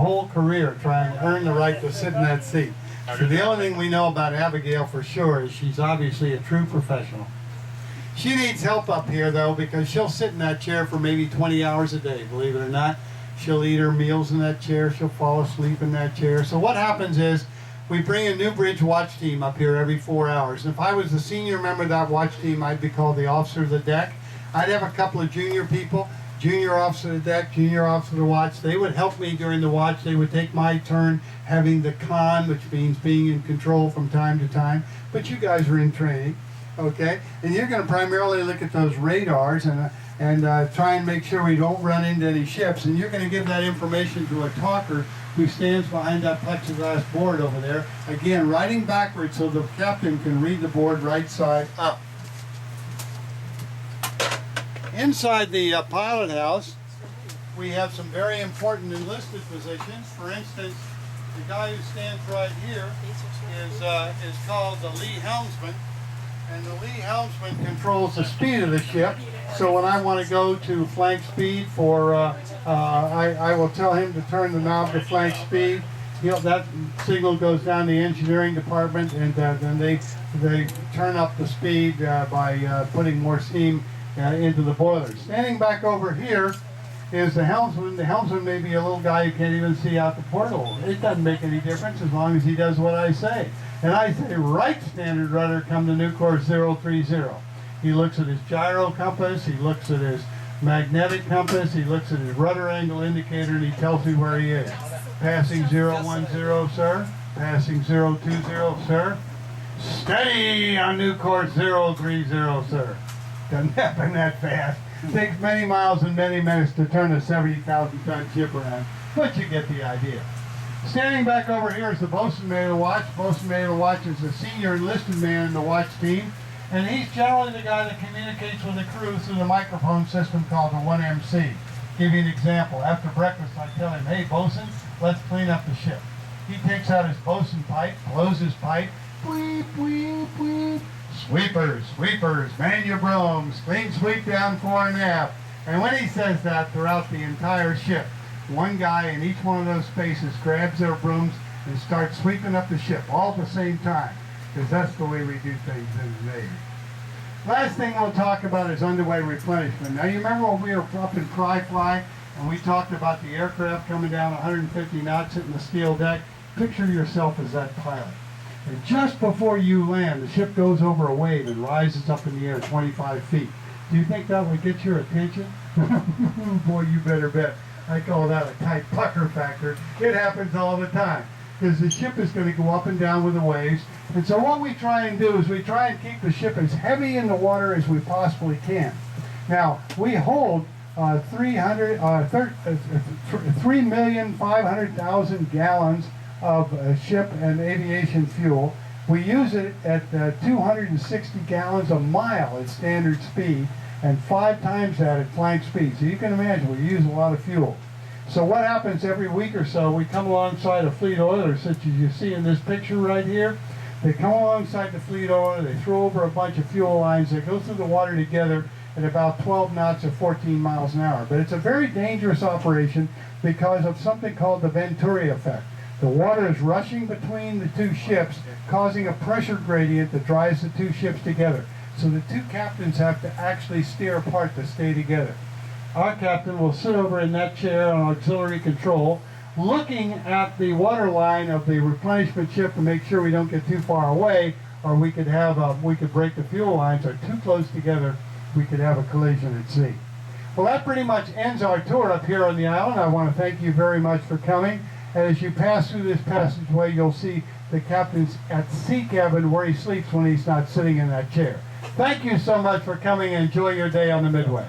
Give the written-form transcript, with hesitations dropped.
whole career trying to earn the right to sit in that seat. So the only thing we know about Abigail for sure is she's obviously a true professional. She needs help up here, though, because she'll sit in that chair for maybe 20 hours a day, believe it or not. She'll eat her meals in that chair. She'll fall asleep in that chair. So what happens is we bring a new bridge watch team up here every 4 hours. And if I was the senior member of that watch team, I'd be called the officer of the deck. I'd have a couple of junior people, junior officer of the deck, junior officer of the watch. They would help me during the watch. They would take my turn having the con, which means being in control from time to time. But you guys are in training. Okay, and you're going to primarily look at those radars and try and make sure we don't run into any ships. And you're going to give that information to a talker who stands behind that plexiglass board over there. Again, writing backwards so the captain can read the board right side up. Inside the pilot house, we have some very important enlisted positions. For instance, the guy who stands right here is called the lee helmsman. And the lee helmsman controls the speed of the ship. So when I want to go to flank speed for, I will tell him to turn the knob to flank speed. That signal goes down the engineering department, and then they turn up the speed by putting more steam into the boilers. Standing back over here is the helmsman. The helmsman may be a little guy who can't even see out the porthole. It doesn't make any difference as long as he does what I say. And I say, right standard rudder, come to new course 030. He looks at his gyro compass, he looks at his magnetic compass, he looks at his rudder angle indicator, and he tells me where he is. Passing 010, sir. Passing 020, sir. Steady on new course 030, sir. Doesn't happen that fast. Takes many miles and many minutes to turn a 70,000-ton ship around, but you get the idea. Standing back over here is the bosun man of the watch. Bosun man of the watch is the senior enlisted man in the watch team, and he's generally the guy that communicates with the crew through the microphone system called the 1MC. Give you an example. After breakfast, I tell him, "Hey, bosun, let's clean up the ship." He takes out his bosun pipe, blows his pipe, "Bleep, bleep, bleep. Sweepers, sweepers, man your brooms, clean sweep down fore and aft." And when he says that throughout the entire ship, one guy in each one of those spaces grabs their brooms and starts sweeping up the ship all at the same time, because that's the way we do things in the Navy. Last thing we'll talk about is underway replenishment. Now, you remember when we were up in Cry Fly and we talked about the aircraft coming down 150 knots hitting the steel deck? Picture yourself as that pilot. And just before you land, the ship goes over a wave and rises up in the air 25 feet. Do you think that would get your attention? Boy, you better bet. I call that a tight pucker factor. It happens all the time because the ship is going to go up and down with the waves. And so what we try and do is we try and keep the ship as heavy in the water as we possibly can. Now, we hold 3,500,000 gallons of ship and aviation fuel. We use it at 260 gallons a mile at standard speed, and 5 times that at flank speed. So you can imagine we use a lot of fuel. So what happens every week or so, we come alongside a fleet oiler, such as you see in this picture right here. They come alongside the fleet oiler, they throw over a bunch of fuel lines, they go through the water together at about 12 knots or 14 miles an hour. But it's a very dangerous operation because of something called the Venturi effect. The water is rushing between the two ships, causing a pressure gradient that drives the two ships together. So the two captains have to actually steer apart to stay together. Our captain will sit over in that chair on auxiliary control, looking at the water line of the replenishment ship to make sure we don't get too far away, or we could break the fuel lines, or too close together, we could have a collision at sea. Well, that pretty much ends our tour up here on the island. I want to thank you very much for coming. And as you pass through this passageway, you'll see the captain's at sea cabin where he sleeps when he's not sitting in that chair. Thank you so much for coming, and enjoy your day on the Midway.